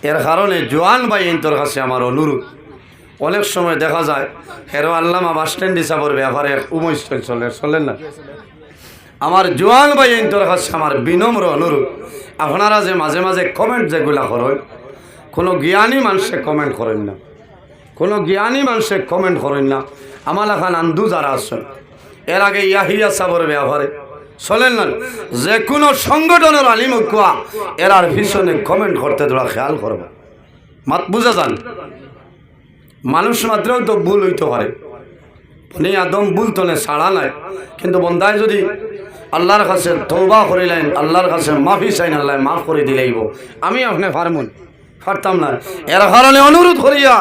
এর কারণে জোয়ান ভাই তোর কাছে আমার অনুরোধ, অনেক সময় দেখা যায় হেরো আল্লামা বাস স্ট্যান্ড হিসাবের ব্যাপারে উমস্টল চলেন না। আমার জোয়ান ভাই তোর কাছে আমার বিনম্র অনুরোধ, আপনারা যে মাঝে মাঝে কমেন্ট যেগুলা করেন, কোনো জ্ঞানী মানুষে কমেন্ট করেন না, কোনো জ্ঞানী মানুষে কমেন্ট করেন না। আমার এখন আন্দু যারা আছেন এর আগে ইয়াহিয়া সাবর ব্যাপারে চলেন না, যে কোনো সংগঠনের আলিম কুয়া এরার পিছনে কমেন্ট করতে তোরা খেয়াল করবা। মাত বুঝা যান, মানুষ মাত্রেও তো ভুল হইতে পারে, উনি আদম ভুল তো নেই ছাড়া নাই, কিন্তু বন্ধায় যদি আল্লাহর কাছে তওবা করিলেন, আল্লাহর কাছে মাফি চাইন, আল্লাহ মাফ করে দিলেইব। আমি আপনি পারমুন পারতাম না, এর কারণে অনুরোধ করিয়া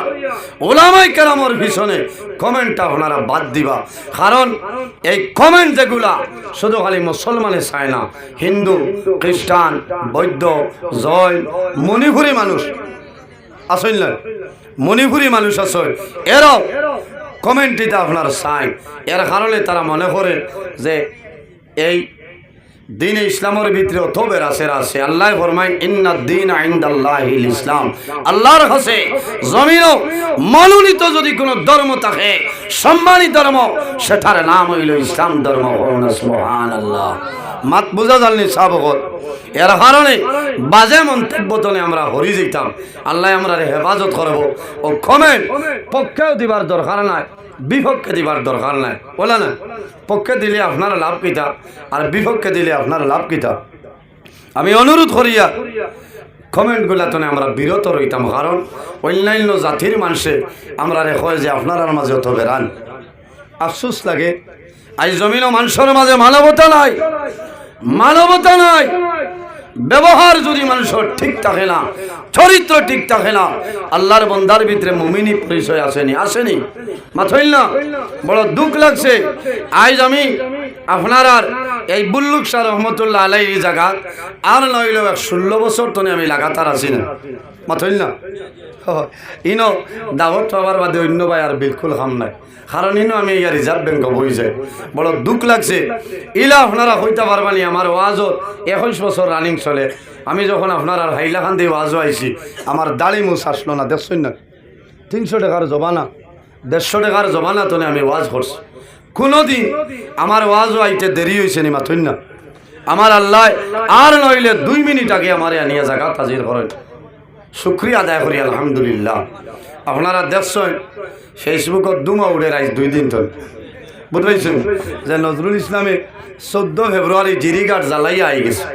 ওলামায়ে কেরামের পিছনে কমেন্টটা আপনারা বাদ দিবা। কারণ এই কমেন্ট যেগুলা শুধু খালি মুসলমানে চায় না, হিন্দু, খ্রিস্টান, বৌদ্ধ, জৈন, মণিপুরি মানুষ আসেন না, মণিপুরি মানুষ আছে, এরাও কমেন্টটিতে আপনার চাই। এর কারণে তারা মনে করে যে এই দিন ইসলামের ভিতরে অত বেরাসের আছে। আল্লাহ ফরমায় ইন্নাদ দীন ইনদাল্লাহিল ইসলাম, আল্লাহর কাছে জমিনও মনোনীত যদি কোনো ধর্ম থাকে, সম্মানিত ধর্ম, সেটার নাম হইল ইসলাম ধর্ম। সুবহানাল্লাহ, মাত বুঝা জাননি সাবকত। এর কারণে বাজে মন্তব্য তনে আমরা হরি যেতাম, আল্লাহ আমরা হেফাজত করব। ও কমেন্ট পক্ষেও দিবার দরকার নাই, বিপক্ষে দিবার দরকার নাই, বলে না। পক্ষে দিলে আপনার লাভ কিতা, আর বিপক্ষে দিলে আপনার লাভ কিতা। আমি অনুরোধ করিয়া কমেন্টগুলা তো আমরা বিরত রইতাম, কারণ অন্যান্য জাতির মানুষে আমরা কয় যে আপনার মাঝে অত বেড়ান। আফসোস লাগে আজ জমিন মানুষের মাঝে মানবতা নাই, মানবতা নাই। ব্যবহার যদি মানুষের ঠিক থাকে না, চরিত্র ঠিক থাকে না, আল্লাহর বন্দার ভিতরে মুমিনি পরিচয় আসেনি মাথইল না। বড় দুঃখ লাগছে আজ আমি আপনার আর এই বুল্লুক শাহ রহমতুল্লাহ আলাই এই জায়গা আর নইল 16 বছর তনে আমি লাগাতার আছি না, মাথইল না। ইনো দাওয়াত পাবার বাদে অন্য ভাই আর বিলকুল কাম নাই, কারণ ইনো আমি ইয়া রিজার্ভ ব্যাংক বই যাই। বড় দুঃখ লাগছে, ইলা আপনারা হইতে পারবানি। আমার ওয়াজত 21 বছর রানিং চলে। আমি যখন আপনার আর হাইলাখান দিয়ে ওয়াজও আইছি, আমার দাড়ি মুছ আসলো না, দেখছেন না। 300 টাকার জমানা, 150 টাকার জমানা তনে আমি ওয়াজ করছি। কোনোদিন আমার ওয়াজও আইতে দেরি হয়েছে নি, মাথইন না। আমার আল্লাহ আর নইলে 2 মিনিট আগে আমার আনিয়া জায়গা হাজির করেন, শুক্রিয়া আদায় করি আলহামদুলিল্লাহ। আপনারা দেখছেন ফেসবুকত দুমা উড়ে রাইজ 2 দিন ধরে, বুঝতেছেন যে নজরুল ইসলামে 14 ফেব্রুয়ারি জিরিঘাট জ্বালাইয়া আই গেছে।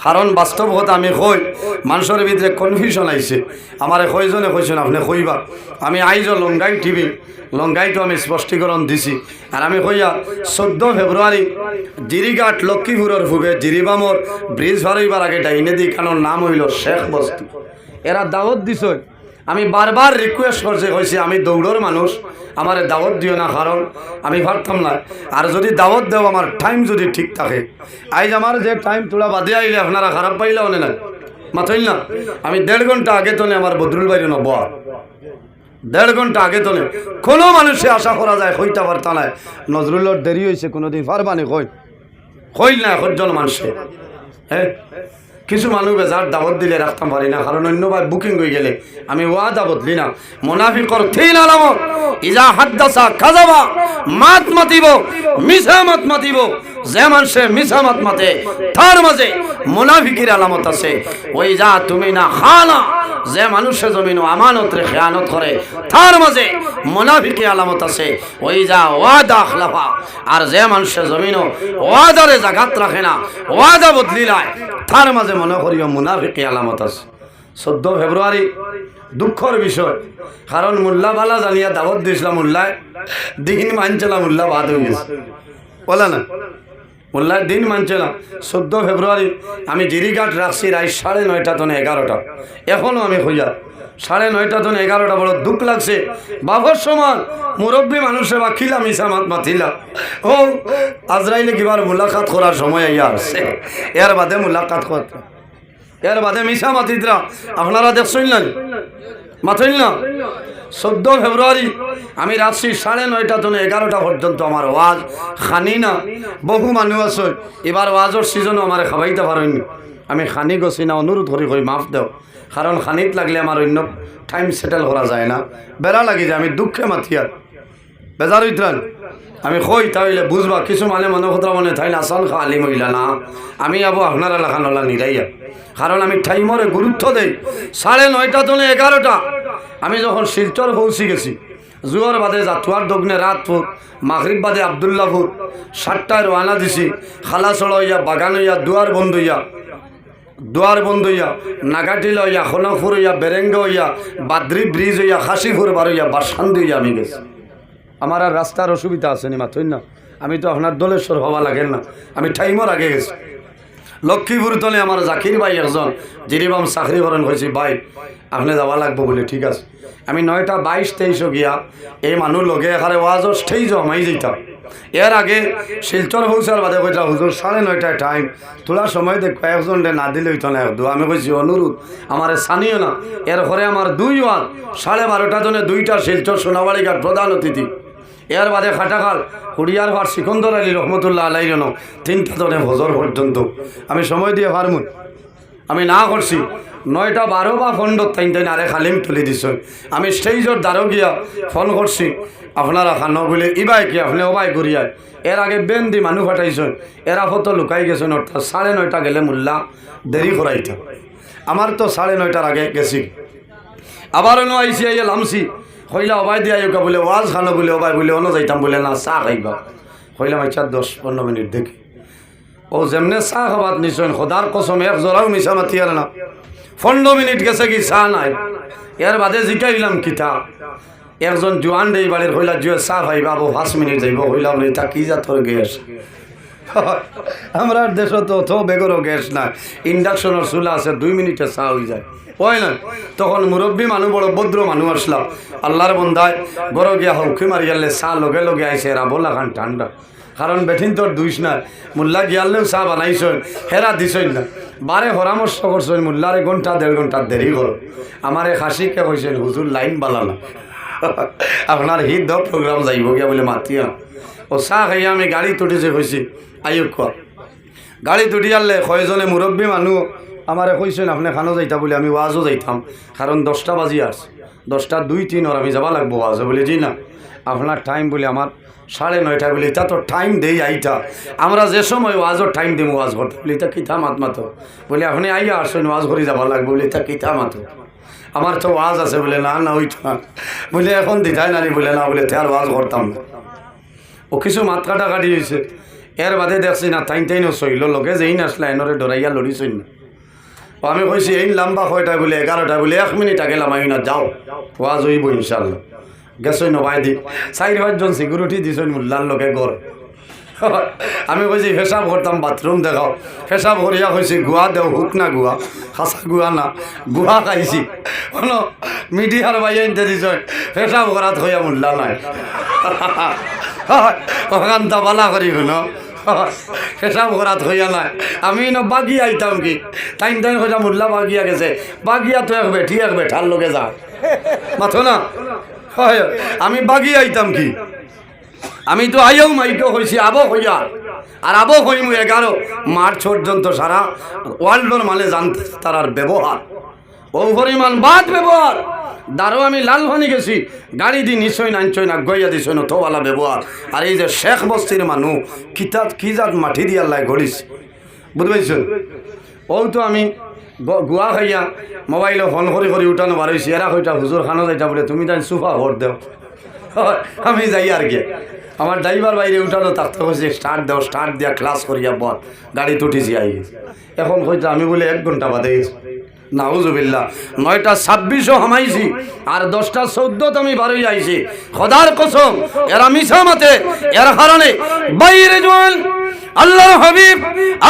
কারণ বাস্তব কথা আমি কই, মানুষের ভিতরে কনফিউশন আইছে। আমার কয়জনে কইছেন আপনি কইবা, আমি আইজ লঙ্গাই টিভি লঙ্গাইটো আমি স্পষ্টীকরণ দিছি। আর আমি কইয়া 14 ফেব্রুয়ারি জিরিঘাট লক্ষ্মীপুরের ভুগে জিরিবামর ব্রিজ হারাইবার আগে ডাইনে দি কানোর নাম হইল শেখ বস্তি। এরা দাওয়াত দিছ, আমি বারবার রিকোয়েস্ট করছে, কইছি আমি দৌড়র মানুষ, আমার দাওয়াত দিও না, কারণ আমি পারতাম না। আর যদি দাওয়াত দেও আমার টাইম যদি ঠিক থাকে, আজ আমার যে টাইম তোলা বাদে আইলে আপনারা খারাপ পাইলেও না মাথইল না। আমি 1.5 ঘন্টা আগে তোলে আমার বদরুল বাইরে নবা, 1.5 ঘন্টা আগে তোলে। কোনো মানুষে আশা করা যায় হইতে পারতা না নজরুলের দেরি হয়েছে, কোনোদিন পারবানি কইল না একজন মানুষে। হ্যাঁ, কিছু মানুষ বেজার দাওয়াত দিলে রাখতাম পারি না, কারণ অন্যবার বুকিং হয়ে গেলে আমি ওয়াদা বদলি না। মুনাফিকর 3 আলামত, ইজা হাদ্দাসা কাযাবা, মাত মাতিব, মিছা মাত মাতিব। যে মানুষে মিছা মাত মাতে তার মাঝে মুনাফিকের আলামত আছে। ওই যা তুমি না খানা, যে মানুষে জমিন আমানত রে খেয়ানত করে তার মাঝে মুনাফিকের আলামত আছে। ওই যা ওয়াদা খলাফা, আর যে মানুষে জমিন ওয়াদারে জাগাত রাখে না, ওয়াদা বদলি লায়, তার মাঝে মনে করিও মুনাফিকের আলামত আছে। 14 ফেব্রুয়ারি দুঃখের বিষয়, কারণ মোল্লা বালা জানিয়া দাওয়াত দিয়েছিলাম, মোল্লায় দিন মানছিলাম, মোল্লা বাদ হয়ে গেছে, বলে না মোল্লার দিন মানছিলাম। 14 ফেব্রুয়ারি আমি জিরিঘাট রাখছি রাত 9:30 তনে 11টা, এখনও আমি খুঁজা 9:30 তনে 11টা। বড় দুঃখ লাগছে, বাবার সমান মুরব্বী মানুষে বা খিলা মিশা মাত মাতিলা। ও আজরাইলে কিবার মুলাকাত করার সময় আইয়া আসছে, এর বাদে মুলাকাত করত, এর বাদে মিশা মাতিতরা আপনারা দেখছেন না, মাথইল না। 14 ফেব্রুয়ারি আমি রাত্রি 9:30 তনে 11টা পর্যন্ত আমার ওয়াজ খানি না। বহু মানুষ আছে, এবার ওয়াজের সিজনও আমার খাবাইতে পারেনি, আমি খানি গছি না অনুরোধ করি কই মাফ দেও, কারণ খানিত লাগলে আমার অন্য টাইম সেটেল করা যায় না, বেড়া লাগি যায়, আমি দুঃখে মাথিয়ার বেজার হইতাম। আমি কই তাইলে বুঝবা, কিছু মানে মনোভদ্রা মনে থাইলে আসল খালি মহিলা না, আমি আবো আপনার এলাকা নলা নিরাইয়া, কারণ আমি টাইমরে গুরুত্ব দেই। 9:30 তো 11টা আমি যখন শিলচর পৌঁছে গেছি, জুয়ার বাদে জাতুয়ার দগ্নে রাতপুর, মাগরিব বাদে আবদুল্লাপুর, 7টায় রওনা দিছি, খালাসড় হইয়া, বাগান হইয়া, দুয়ার বন্ধ হইয়া, নাগাটিল হইয়া, খনপুর হইয়া, বেরেঙ্গ হইয়া, বাদ্রি ব্রিজ হইয়া, খাসিপুর বার হইয়া, বাসান্দি হইয়া আমি গেছি। আমার আর রাস্তার অসুবিধা আছে নি মাথই না, আমি তো আপনার দলেশ্বর হওয়া লাগেন না, আমি টাইমর আগে গেছি। লক্ষ্মীপুর তলে আমার জাকির ভাই একজন জিরিবাম চাকরি করেন, হয়েছি ভাই আপনি যাওয়া লাগবো বলে, ঠিক আছে। আমি 9টা 22-23 গিয়া এই মানুষ লগে এখানে ওয়াজর স্টেজ জমাই যেতাম। এর আগে শিলচর পৌঁছার বাদে কইটা হুজুর 9:30 টাইম, তোলা সময় দেখ কয়েকজন না দিলে হইতো না, আমি কইছি অনুরোধ আমার স্থানীয় না। এরপরে আমার 2 ওয়াজ 12:30 জনে 2টা শিলচর সোনাবাড়িঘাট প্রধান অতিথি, এর বাদে খাটাখাল হুড়িয়ার ভার সিকন্দর আলী রহমতুল্লাহ আলাই যেন 3টা জনে ভজর পর্যন্ত আমি সময় দিয়ে পারমুন। আমি না করছি 9টা 12 বা 15 টাইম আরে খালিম তুলে দিছ। আমি স্টেজর দ্বারও গিয়া ফোন করছি, আপনারা খানো বলে ইবাই কি আপনি ওবাই করিয়ায়। এর আগে বেন্দি মানুষ ফাটাইছেন, এরা ফটো লুকাই গেছেন, অর্থাৎ 9:30 গেলে মোল্লা দেরি করাইতা। আমার তো 9:30 আগে গেছি, আবার অন্য আইসি আইয়া লামছি, হইলা ওবাই দিয়া ইউকা বলে ওয়াজ খানো বলে, ওবাই বলে অন্য যাইতাম বলে না চা খাইবা। হইলাম আচ্ছা 10-15 মিনিট দেখি। ও যেমনে চা খাবাত নিছেন, খোদার কসম এক জোড়াও মিশা মাতি আর না। 15 মিনিট গেছে কি চা নাই। এর বাদে জিকাইলাম কিতা, একজন জোয়ান দেই বাড়ির, হইলা জুয়ে চা খাইবা, 5 মিনিট যাইব। হইলাম এটা কি জাতর গ্যাস, আমরা দেশ তো বেগরও গ্যাস নাই, ইন্ডাকশনের চুলা আছে, 2 মিনিটে চা হয়ে যায়, হয় না। তখন মুরব্বী মানুষ, বড় ভদ্র মানুষ আসলাম, আল্লাহর বন্ধায় বড় গিয়া হৌকি মারি গেলে চা লগে লগে আইসে, এরা বলা খান ঠান্ডা, কারণ বেঠিন তোর দুইস না। মোল্লা গিয়ালেও চা বানাইছেন, হেরা দিছেন না, বারে পরামর্শ করছেন মোল্লারে 1-1.5 ঘন্টা দেরি করো। আমারে খাসিকে কইছেন হুজুর লাইন বালালা, আপনার হিত প্রোগ্রাম যাইব গিয়া বলে মাতিয়া। ও চা খাইয়া আমি গাড়ি তুটিছে কইছি আয়ুক কোয়া, গাড়ি তুটি আনলে কয়জনে মুরব্বী মানুষ আমারে কইছেন আপনি খানো যাইতা বলে, আমি ওয়াজও যাইতাম, কারণ 10টা বাজি আছে, 10টা 2-3 আমি যাবা লাগবো ওয়াজে বলে। জি না, আপনার টাইম বলে আমার 9:30 বলে, এটা তো টাইম দেই আইতা, আমরা যে সময় ওয়াজর টাইম দিম ওয়াজ করতে বলে, এটা কিতা মাতো বলে, আপনি আইয়া আসেন ওয়াজ করে যাবা লাগবে বলে, এটা কিতা মাতো, আমার তো ওয়াজ আছে বলে, না না ওইটা বলে এখন দিতাই নানি বলে, না বলে তার ওয়াজ করতাম না। ও কিছু মাত কাটাকাটি হয়েছে, এর বাদে দেখছি না টাইনও সইল, লগে যেই নাসলা এনরে ডরাইয়া লড়িছই না। ও আমি কইছি এই লম্বা 6টা বলে 11টা বলে 1 মিনিট আগে লামাই না, যাও ওয়াজ হইব ইনশাল্লাহ। গেছই নবাই দি 4-5 জন সিকিউরিটি দিছই মোল্লার লগে গড়। আমি কইছি পেশাব করতাম, বাথরুম দেখাও, পেশাব করিয়া কইছি গুয়া দেও, হুক না গুয়া, খাসা গুয়া না, গুয়া খাইছি। মিডিয়ার বাইরে আনতে দিছ, পেশাব করাত হইয়া মোল্লা নাই, ওখান তা বালা করি শুনো, পেশাব করাত হইয়া নাই। আমি বাগি আইতাম কি, টাইম হইয়া মোল্লা বাগিয়া গেছে, বাগিয়া তো এক বেঠার লোকে যা মাথো না, আমি বাগি আইতাম কি, আমি তো আইও মাইকেও হয়েছি আবো হইয়া, আর আবো হইমু 11 মার্চ পর্যন্ত সারা ওয়ার্ল্ডর মানে জানতে তার ব্যবহার, ও পরিমাণ বাদ ব্যবহার। দারো আমি লালভানি গেছি, গাড়ি দি নিশ্চয় নাঞ্চয় না গইয়া দিছই না, তোওয়ালা ব্যবহার। আর এই যে শেখ বস্তির মানুষ কিতাব কি জাত মাটি দিয়ে আল্লাহ গড়িস, বুঝতে পারছেন। ও তো আমি গুয়া খাইয়া মোবাইলে ফোন করে উঠানো বারইছি, এরা হইটা হুজুর খানো যাইতা বলে, তুমি তাই সুফা ভোট দেও, আমি যাই আর কি। আমার ড্রাইভার বাইরে উঠানো থাকতে হয়েছে, স্টার্ট দেও, স্টার্ট দিয়া ক্লাস করিয়া বল, গাড়ি তুটিছি আই গেছি। এখন হয়তো আমি বলে 1 ঘন্টা বাদে গেছি, নাউজুবিল্লাহ। 9টা 26 হামাইছি, আর 10টা 14 আমি বারোই আইছি। খোদার কসম এরা মিছা মাতে, এর কারণে বাইরে জোয়ান আল্লাহর হাবিব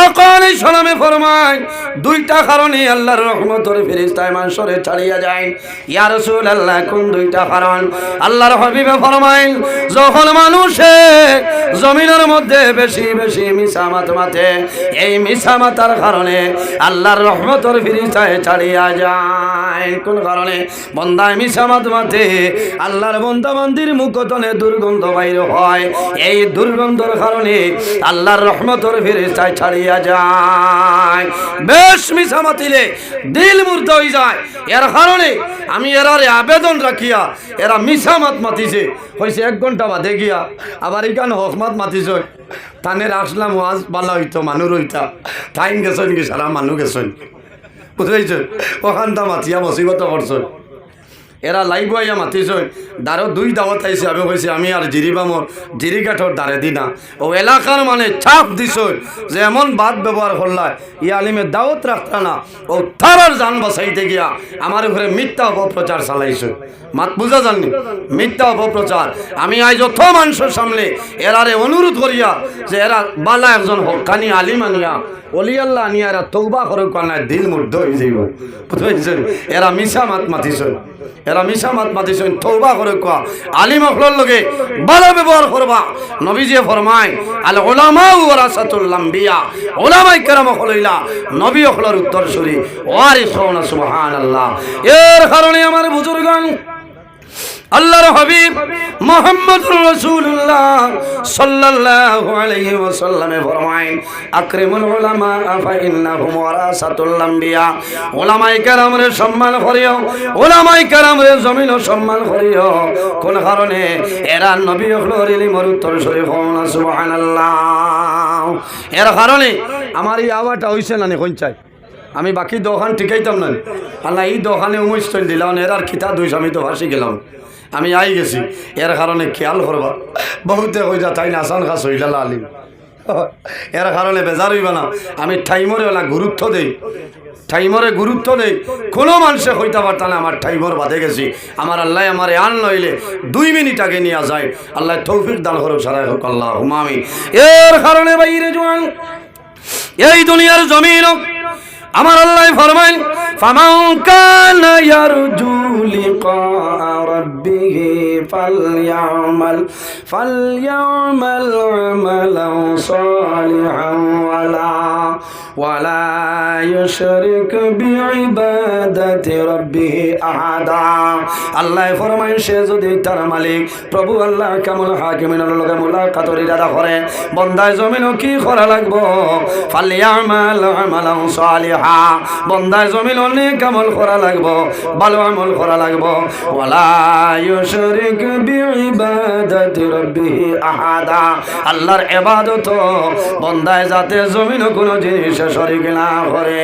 আকা আলাইহিস সালামে ফরমায়, 2টা কারণে আল্লাহর রহমতের ফেরেশতায় মানুষরে ছাড়িয়া যায়। ইয়া রাসূলুল্লাহ, কোন 2টা কারণ? আল্লাহর হাবিবে ফরমায়, যখন মানুষে জমিনের মধ্যে বেশি বেশি মিছা মাতে, এই মিছা মাতার কারণে আল্লাহর রহমতের ফেরেশতায় ছাড়িয়া যায়। কোন কারণে? বন্দায় মিছা মাতে আল্লাহর বান্দা বান্দির মুখতনে দুর্গন্ধ বাইর হয়, এই দুর্গন্ধের কারণে আল্লাহর রহমতর ফেরেশতায় ছাড়িয়া যায়। বেশ মিছা মাতিলে দিল মুর্দা হয়ে যায়। এর কারণে আমি এরারে আবেদন রাখিয়া, এরা মিছা মাত মাতিছে হয়েছে 1 ঘন্টা বাদে গিয়া আবার এখানে হকমাত মাতিছ তানের আসলাম ওয়াজ বালা হইতো মানুষ হইতা টাইম গেছেন কি সারা মানুষ গেছেন বুঝাইছ ওখানটা মাতিয়া মুসিবত করছেন। এরা লাইভ আইয়া মাতিছ দারো 2 দাওয়াত আইছে। আমি কইছি আমি আর জিরিবামর জিরিকাঠর দাঁড়ে দিনা ও এলাকার মানে চাপ দিছ যে এমন বাদ ব্যবহার করলায় ই আলিমের দাওয়াত রাখতা না ও তারার জান বাঁচাইতে গিয়া আমার ঘরে মিথ্যা অপপ্রচার চালাইছ। মাত বুঝা জাননি মিথ্যা অপপ্রচার। আমি আজ যত মানুষের সামনে এরারে অনুরোধ করিয়া যে এরা বালা একজন হকানি আলিম আনিয়া অলি আল্লাহ আনিয়া এরা তৌবা করে কানায় দিল মুর্দ হয়ে যাইব বুঝেছেন। এরা মিছা মাত মাতিছ, এরা মিছা মাত মাতিছেন তৌবা করে কোয়া আলিম অখলর লগে ভালো ব্যবহার করবা। নবীজি ফরমায় আল উলামা ওয়ারাসাতুল আম্বিয়া, উলামায়ে কেরাম হইলা নবী অখলর উত্তরসূরি ওয়ারিসুনা সুবহানাল্লাহ। এর কারণে আমার বুজুর্গগণ আল্লাহর হাবিব মুহাম্মদুর রাসূলুল্লাহ সাল্লাল্লাহু আলাইহি ওয়াসাল্লামে ফরমায় আকরিমুল উলামা ফা ইন্নাহুম ওয়ারাসাতুল আম্বিয়া। উলামায়ে কেরামরে সম্মান করিও, উলামায়ে কেরামরে জমিন সম্মান করিও। কোন কারণে এরা নবী হলোর ইলমের উত্তরসূরি হন সুবহানাল্লাহ। এর কারণে আমার এই আওয়াজটা হইছে না কোন চাই আমি বাকি দোকান ঠিকাইতাম না। আল্লাহ এই দোকানে উমস্টল দিলাম এরার খিতা দুইশ আমি তো ভাসি গেলাম। আমি আই গেছি এর কারণে খেয়াল করবা বহুতে কই যা তাই না আসান খাস হইলা আলিম এর কারণে বেজার হইবা না। আমি টাইমরে ওলা গুরুত্ব দেই, টাইমরে গুরুত্ব দেই। কোনো মানুষে হইতে পারত না আমার টাইমর বাদে গেছি। আমার আল্লাহ আমার আন লইলে 2 মিনিট আগে নিয়ে যায়। আল্লাহ তৌফিক দান করুক সারাই হোক আল্লাহুম্মা আমিন। এর কারণে বাইরে জোয়ান এই দুনিয়ার জমিন আমার আল্লাহ ফরমান ফামান কানা ইয়ারজু লিকা রাব্বিহি ফালইয়ামাল আমালান সালিহান ওয়ালা ইউশরিক বিইবাদাতি রাব্বিহি আহাদা। আল্লাহ ফরমান সে যদি তার মালিক প্রভু আল্লাহ কামুল হাকিমিনের লগে মুলাকাতের ইরাদা করে বান্দায় জমিনও কি করা লাগবো ফালইয়ামাল আমালান সালিহা বান্দায় জমিন অনেক আমল করা লাগবো, ভালো আমল করা লাগবো। ওয়ালা ইউশরিক বিইবাদাতি রাব্বিহি আহাদা আল্লাহর ইবাদত বান্দায় যাতে জমিন কোনো জিনিস শরীক না করে।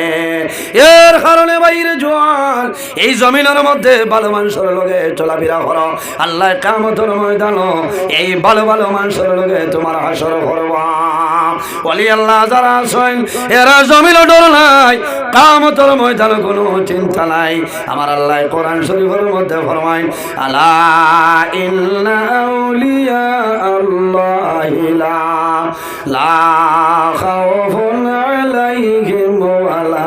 এর কারণে বাইরে জোয়ান এই জমিনের মধ্যে ভালো মানুষের লগে চলাফেরা করো। আল্লাহ কিয়ামতের ময়দানে এই ভালো ভালো মানুষের লগে তোমার হাসর করবা। ওলি আল্লাহ যারা আছেন এরা জমিন ডর নাই, কিয়ামতের ময়দানে কোনো চিন্তা নাই। আমার আল্লাহ কোরআন শরীফের মধ্যে ফরমায় আলা ইন্না আউলিয়া আল্লাহি লা খাউফুন আলাইহিম ওয়ালা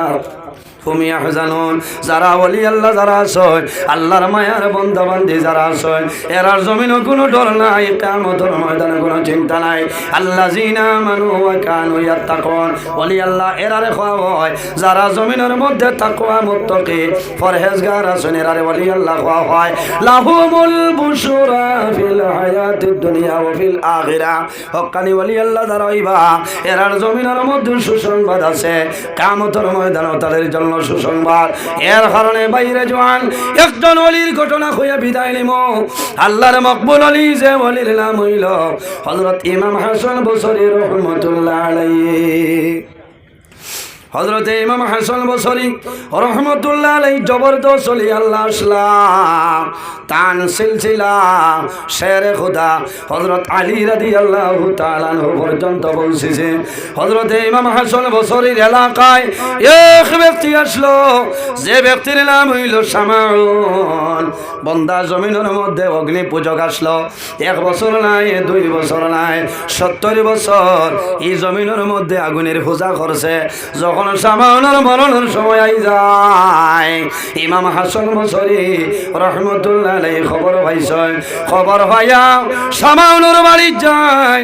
হুম ইয়াহজানুন। যারা ওলি আল্লাহ যারা আছেন আল্লাহর মায়ার বান্দা বান্দি যারা আছেন এরার জমিনে কোনো ডর নাই, কিয়ামতের ময়দানে কোনো চিন্তা নাই। আল্লাযিনা আমানু ওয়া কানু ইয়াত্তাকুন ওলি আল্লাহ এরারে খাওয়া হয় যারা জমিনের মধ্যে তাকওয়া মুত্তাকি পরহেজগার আছেন এরারে ওলি আল্লাহ খাওয়া হয়। লাহুমুল বুশরা ফিল হায়াতিদ দুনিয়া ওয়া ফিল আখিরাহ। হক্কানি ওলি আল্লাহ যারা হইবা এরার জমিনের মধ্যে সুসংবাদ আছে, কিয়ামতের ময়দানে তাদের জন্য সুসংবাদ। এর কারণে বাইরে জোয়ান একজন ওলির ঘটনা হইয়া বিদায় নিব। আল্লাহর মকবুল ওলি যে ওলির নাম হইল হযরত ইমাম হাসান বসরি রাহমাতুল্লাহ আলাইহি। হযরত ইমাম হাসান বসরি রাহমাতুল্লাহ আলাইহি জবরদস্ত ওলি আল্লাহ আসলাম তান সিলসিলা শেরে খুদা হযরত আলী রাদিয়াল্লাহু তাআলা আনহু পর্যন্ত পৌঁছেছে। হযরত ইমাম হাসান বসরির এলাকায় এক ব্যক্তি আসলো যে ব্যক্তির নাম হইল শামাউন। বন্দা জমিনের মধ্যে অগ্নি পূজক আসলো। 1 বছর নাই 2 বছর নাই 70 বছর এই জমিনের মধ্যে আগুনের পূজা করছে। যখন শামাউনের মরণের সময় আই যায় ইমাম হাসান বসরি রাহমাতুল্লাহ আলাইহি খবর পাইছেন। খবর পাইয়া শামাউনের বাড়ি যায়।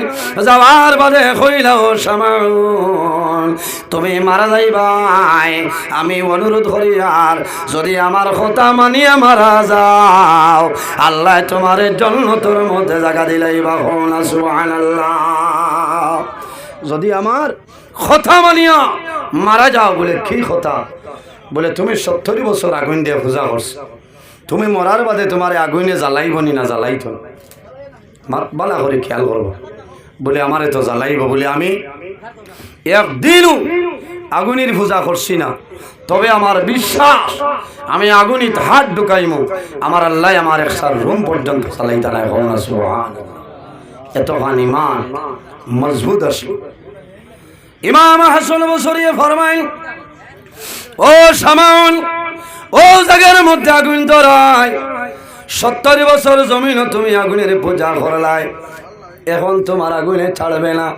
যাওয়ার বাদে কইলা ও শামাউন তুমি মারা যাইবাই, আমি অনুরোধ করি আর যদি আমার কথা মানিয়া মারা যাও আল্লাহ তোমার জান্নাতের মধ্যে জায়গা দিলাইবা। সুবহানাল্লাহ। যদি আমার কথা মানিয়া মারা যাও। বলে কি কথা? বলে তুমি 70 বছর আগুন দিয়ে পূজা করছো, তুমি মরার বাদে তোমার আগুনে জ্বালাইব নি না জ্বালাইত? বালা করে খেয়াল করবো। বলে আমারে তো জ্বালাইব। বলে আমি একদিনও আগুনের পূজা করছি না, তবে আমার বিশ্বাস আমি আগুনিত হাত ঢুকাইমু, আমার আল্লাহ আমার 100 রুম পর্যন্ত চালাই তারাই হল না। সুবহানাল্লাহ। এতখান ইমান মজবুত আছে। ইমাম হাসান বসরি ফরমায়, ও সামাউন, ও জায়গার মধ্যে আগুন ধরায়, 70 বছর জমিন তুমি আগুনের পূজা করলাই, এখন তোমার আগুনে ছাড়বে না।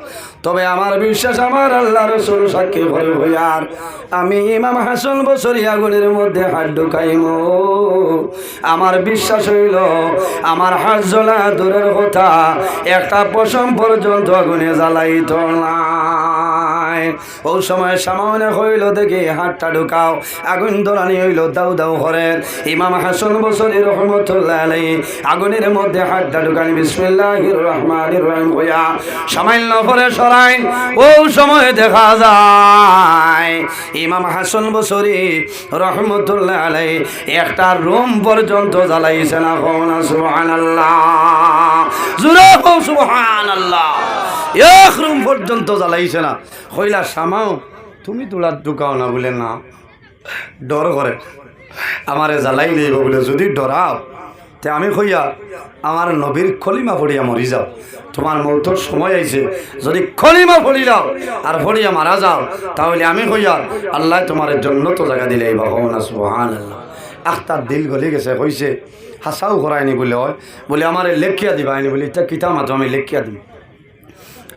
তবে আমার বিশ্বাস আমার আল্লাহ রাসূল সাক্ষী করে হইয়ার আমি ইমাম হাসান বসরি আগুনের মধ্যে হাত ঢুকাইমু। আমার বিশ্বাস হইল আমার হাত জ্বলা দূরের কথা, একটা পশম পর্যন্ত আগুনে জ্বালাইত না। ওই সময় সামনে হইল দেখি হাতটা ঢুকাও, আগুন ধরানি হইল দাউ দাউ করে। ইমাম হাসান বসরি রহমতুল্লাহ আলাইহি আগুনের মধ্যে হাতটা ঢুকানি বিসমিল্লাহির রহমানির রহিম হইয়া সামান্য পরে সরাই। ওই সময় দেখা যায় ইমাম হাসান বসরি রহমতুল্লাহ আলাইহি একটা রুম পর্যন্ত জ্বালাইছে না। সুবহানাল্লাহ, জোরে হোক সুবহানাল্লাহ। এক রুম পর্যন্ত জ্বালাইছে না। কইলা সামাও তুমি তোলা ঢুকাও না। বলে না, ডর করে আমারে জ্বালাই নেইব। বলে যদি ডরাও তে আমি কইয়া আমার নবীর খলিমা পড়িয়া মরি যাও, তোমার মৌতর সময় আইছে, যদি খলিমা পড়ি যাও আর পড়িয়া মারা যাও তাহলে আমি কইয়া আল্লাহ তোমার জন্য তো জায়গা দিলে। ভগবান সুবহানাল্লাহ। আখতার দিল গলি গেছে, কইছে হাসাও করায়নি বলে হয়। বলে আমারে লেখিয়া দিবা আইনি। বলি এটা কিতা মাত্র আমি লেখিয়া দিব।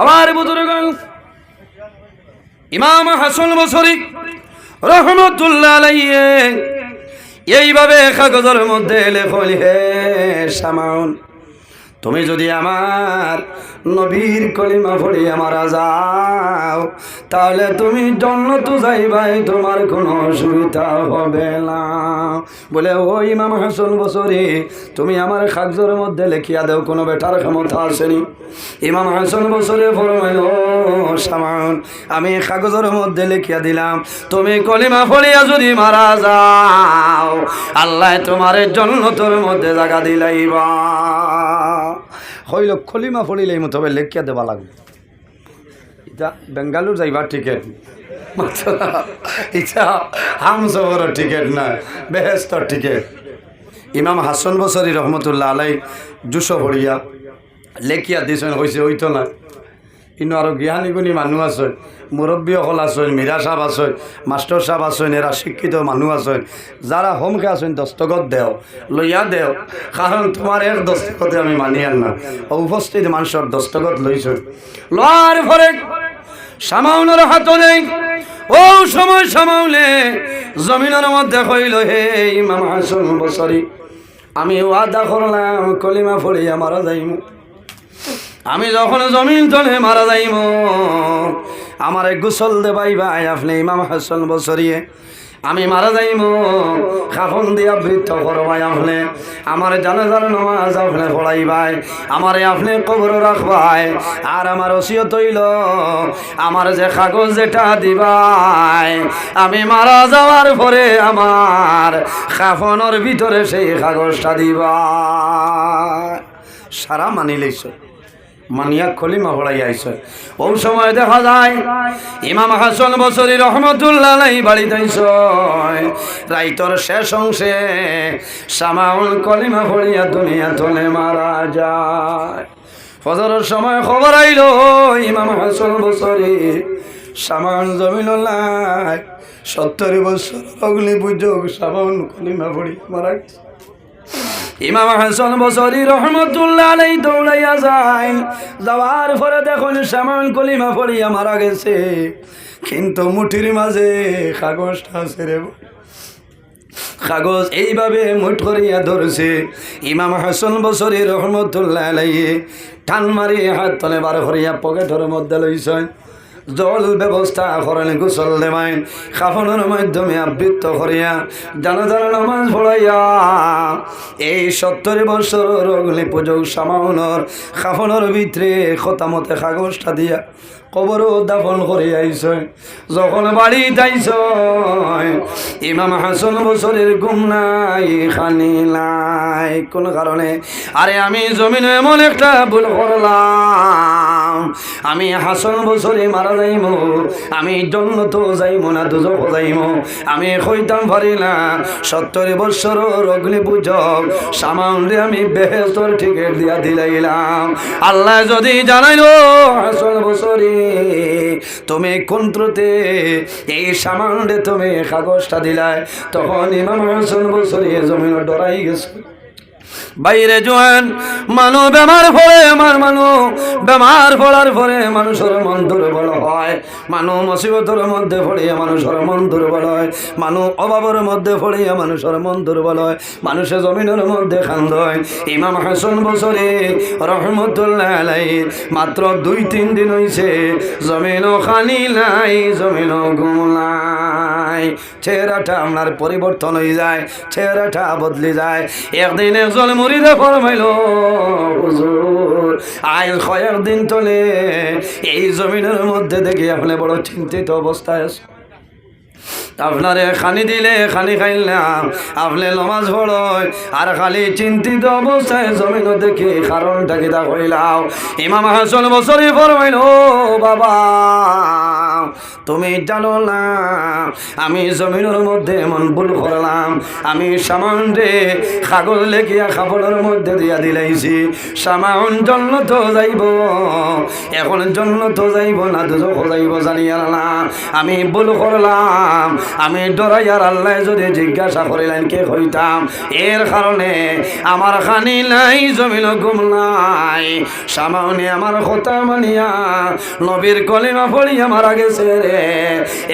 আমার বুজুর্গ ইমাম হাসান বসরি রহমতুল্লাহ আলাইহি এইভাবে কাগজের মধ্যে লেখল, হে সামাউন, তুমি যদি আমার নবীর কলিমা পড়িয়া মারা যাও তাহলে তুমি জান্নাতে যাইবাই, তোমার কোনো অসুবিধা হবে না। বলে ও ইমাম হাসান বসরি, তুমি আমার কাগজের মধ্যে লিখিয়া দাও, কোনো বেটার ক্ষমতা আসেনি। ইমাম হাসান বসরি ফরমাইল, ও সামাউন, আমি কাগজের মধ্যে লিখিয়া দিলাম, তুমি কলিমা পড়িয়া যদি মারা যাও আল্লাহ তোমার জান্নাতের মধ্যে জায়গা দিলাইবা। হইল খলিমা পড়িলেই মতো হবে লেখিয়া দেওয়া লাগবে। এটা বেঙ্গালুর যাইবার টিকেট, এটা হামসফরের টিকেট না, বেহেস্তর টিকেট। ইমাম হাসান বসরি রহমতুল্লাহ আলাই জুসো পড়িয়া লেখিয়া দিছেন, হয়েছে হইতো না। কিন্তু আরও জ্ঞানী গুণী মানুষ আছে, মুরব্বীসকল আছেন, মীরা সাহেব আছেন, মাস্টার সাহেব আছেন, এরা শিক্ষিত মানুষ আছেন, যারা হোমকে আছেন দস্তখত দেও, লইয়া দেও, কারণ তোমার এক দস্তখতে আমি মানি আর না। উপস্থিত মানুষের দস্তখত লইছেন, লওয়ার পরে সামাউনের হাত নেই। ও সময় সামাউলে জমিনের মধ্যে কইল, হে ইমাম হাসান বসরি, আমি ওয়াদা করলাম কলিমা পড়িয়া মারা যাইমু। আমি যখন জমিন তলে মারা যাইব আমার গোসল দেবাই ভাই আপনি ইমাম হাসান বসরিয়ে, আমি মারা যাইব কাফন দিয়া বৃত্ত করবাই আপনি, আমার জানাজার নামাজ আপনি পড়াইবাই, আমারে আপনি কবর রাখবাই। আর আমার ওসিয়ত হইল আমার যে কাগজ যেটা দিবাই, আমি মারা যাওয়ার পরে আমার কাফনের ভিতরে সেই কাগজটা দিবাই। সারা মানি লইছ, মানিয়া খলিমা পড়াই আইছে। ওই সময় দেখা যায় ইমাম হাসান বসরি রহমতুল্লাহ আলাইহি বাড়িতে আইছে, রাইতর শেষ অংশে সামাউল কলিমা পড়িয়া দুনিয়া তলে মারা যায়। ফজরের সময় খবর আইল ইমাম হাসান বসরি সামাউল জমিনুল্লাহ 70 বছর অগ্নি পূজক সামাউল কলিমা পড়িয়া মারা গেছে। ইমাম হাসান বসরি রহমতুল্লাহ আলাইহি দৌড়াইয়া যায়, যাওয়ার পরে দেখুন সামাউল কলিমা পড়িয়া মারা গেছে, কিন্তু মুঠির মাঝে কাগজটা আছে রে। কাগজ এইভাবে মুঠ করিয়া ধরছে। ইমাম হাসান বসরি রহমতুল্লাহ আলাইহি টান মারি হাত তলে বার করিয়া পকেটের মধ্যে লইছেন। জল ব্যবস্থা করেন, গোসল দেবেন, কাফনের মাধ্যমে আবৃত্ত করিয়া জানাজার নামাজ পড়াইয়া এই 70 বছর অগ্নি পূজক সামাউনর কাফনের ভিতরে খতামতে কাগজটা দিয়া কবর দাফন করে আইস। যখন বাড়ি যাইছ ইমাম হাসান বছরের ঘুম নাই, খানি নাই। কোন কারণে? আরে আমি জমিনে এমন একটা ভুল করলাম, আমি হাসান বছরে মারা যাইম, আমি জন্নত যাইম না দুজখ যাইম, আমি কইতাম পারি না 70 বছর অগ্নি পূজক সামাউন্ডে আমি বেহেশতর টিকিট দিয়া দিলাইলাম। আল্লাহ যদি জানাইলো হাসান বছরে তুমি কোনত্রতে এই সামান্ডে তুমি কাগজটা দিলাই, তখন ইমাম হাসান বছরে জমিন ডরাই গেছে। বাইরে জোয়ান মানুষ বেমার পড়ে, বেমার পড়ার পরে মানুষের মন দুর্বল হয়, মানুষ মুসিবতের মধ্যে পড়িয়া মানুষের মন দুর্বল হয়, মানুষ অভাবের মধ্যে পড়িয়া মানুষের মন দুর্বল হয়, মানুষের জমিনের মধ্যে খান্দ হয়। ইমাম হাসান বছরে রহমতুল্লাহ আলাইহি মাত্র 2-3 দিন হইছে জমিনও খানি নাই, জমিনও ঘুম নাই। চেহারাটা আপনার পরিবর্তন হয়ে যায়, চেহারাটা বদলে যায়। একদিন একজন মুরিদে ফরমাইল, হুজুর আজ কয়েকদিন তলে এই জমিনের মধ্যে দেখি আপনি বড় চিন্তিত অবস্থায় আছে, আপনারে খানি দিলে খানি খাইলাম, আপনি নমাজ পড়য় আর খালি চিন্তিত অবস্থায় জমিন দেখি কারণটা কিতা কইলাম। ইমাম হাসান বছরে ফরমাইল, ও বাবা তুমি জানো না আমি জমিনের মধ্যে এমন ভুল করলাম, আমি সামান্ডে কাগজ লেখিয়া কাপড়ের মধ্যে দিয়া দিলাইছি, সামাউন জন্নত যাইব, এখন জন্নত যাইব না দুজখ যাইব জানিয়া না, আমি ভুল করলাম। আমি ডরাইয়ার আল্লাহ যদি জিজ্ঞাসা করিলেন কে হইতাম, এর কারণে আমার খানি নাই, জমিন ঘুম নাই, সামাউনে আমার কথা মানিয়া নবীর কলিমা পড়িয়া মারা গেছে রে,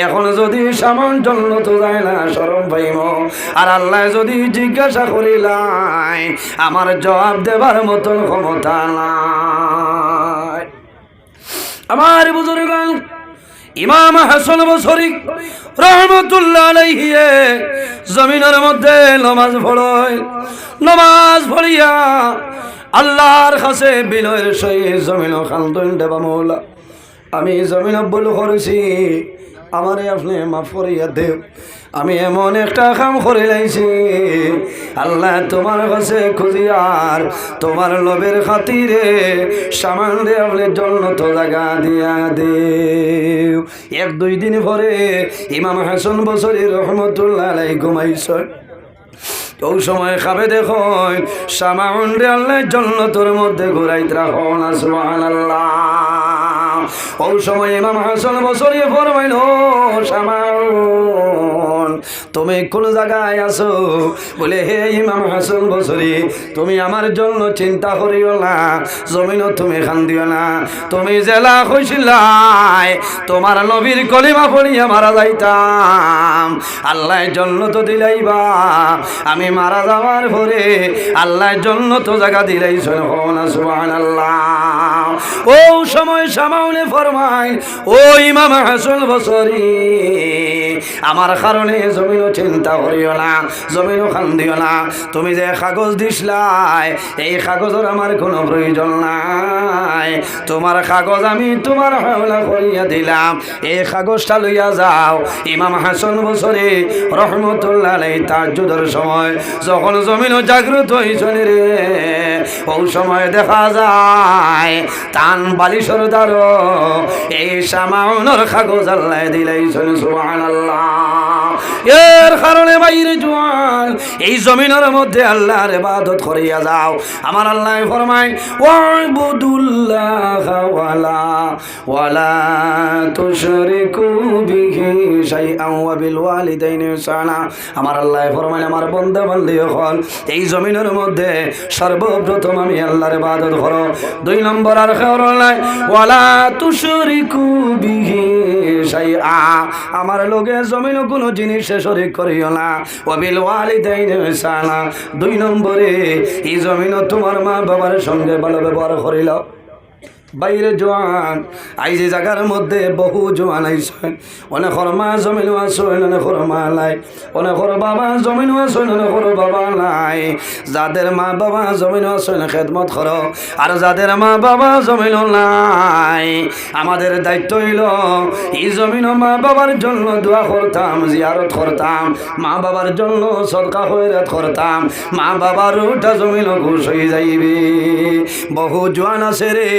এখন যদি সামান জন্নত যায় না শরম পাইম, আর আল্লাহ যদি জিজ্ঞাসা করিলাই আমার জবাব দেবার মতন ক্ষমতা নাই। আমার বুজুর্গান ইমাম হাসান বছরি রহমতুল্লাহ আলাইহি জমিনের মধ্যে নামাজ পড়য়, নামাজ পড়িয়া আল্লাহর কাছে বিনয়ের সহিত জমিন খান্দন দেবা মৌলা, আমি জমিন ভুল করেছি, আমারে আপনি মাফ করিয়া দেও, আমি এমন একটা কাম করে লাইছি, আল্লাহ তোমার কাছে খুঁজিয়ার তোমার লোভের খাতিরে সামান দে আপনি জন্নত জায়গা দিয়া দেও। 1-2 দিন পরে ইমাম হাসান বছরি রহমতুল্লাহ আলাইহি ঘুমাইছ। ওই সময় খাবে দেখুন সামাউন রে আল্লাহ জন্নতর মধ্যে ঘুরাইত রাখো না, সুবহানাল্লাহ। ওই সময় ইমাম হাসান বছরি ফরমাইল, সামাউন তুমি কোন জায়গায় আছো? বলে হে ইমাম হাসান বছরি তুমি আমার জন্য চিন্তা করিও না, জমিনও তুমি খান্দিও না, তুমি জেলা হইছিলাই তোমার নবীর কলিমা পড়িয়া মারা যাইতাম, আল্লাহ জন্নত দিলাইবা, আমি মারা যাওয়ার পরে আল্লাহ জন্নত জায়গা দিলাইছেন, সুবহানাল্লাহ। ও সময় সামাউনে ফরমাই, ও ইমাম হাসান বছরি আমার কারণে জমিনও চিন্তা করিও না, জমিনও খান্দিও না, তুমি যে কাগজ দিসলাই এই কাগজের আমার কোনো প্রয়োজন নাই, তোমার কাগজ আমি তোমার হাওলা করিয়া দিলাম, এই কাগজটা লইয়া যাও। ইমাম হাসান বছরি রহমতুল্লাহ আলাইহি তাহাজ্জুদের সময় যখন জমিনও জাগ্রত হইছেন রে, ওই সময় দেখা যায় টান বালিশর দ্বারা এই সামাউনের কাগজ আল্লাহ দিলাইছেন, সুবহানাল্লাহ। এর কারণে বাইরে জোয়ান এই জমিনের মধ্যে আল্লাহর ইবাদত করিয়া যাও। আমার আল্লাহ ফরমায়, ওয়াবুদুল্লাহ ওয়ালা তুশরিকু বিহি শাইআন ওয়া বিল ওয়ালিদাইনি ইহসানা। আমার আল্লাহ ফরমায়, আমার বান্দা বান্দি হল এই জমিনের মধ্যে সর্বপ্রথম আমি আল্লাহর ইবাদত করো। 2 নম্বর আর খবরলাই ওয়ালা তুশরিকু বিহি শাইআ, আমার লগে জমিন কোনো জিনিস শরীক করিও না, ওয়া বিল ওয়ালিদাইনি ইহসানা। 2 নম্বরে এই জমিন তোমার মা বাবার সঙ্গে ভালো ব্যবহার করিল। বাইরে জোয়ান আই যে জায়গার মধ্যে বহু জোয়ান আইসেন, অনেকর মা জমিনও আসেন, অনেকর মা নাই, অনেকর বাবা জমিনও আসেন, অনেকর বাবা নাই। যাদের মা বাবা জমিনও আসেন খেদমত করো, আর যাদের মা বাবা জমিনও নাই, আমাদের দায়িত্ব হইল এই জমিন মা বাবার জন্য দোয়া করতাম, জিয়ারত করতাম, মা বাবার জন্য সদকা খয়রাত করতাম। মা বাবার ওটা জমিন ঘুষ হয়ে যাইবে। বহু জোয়ান আছে রে,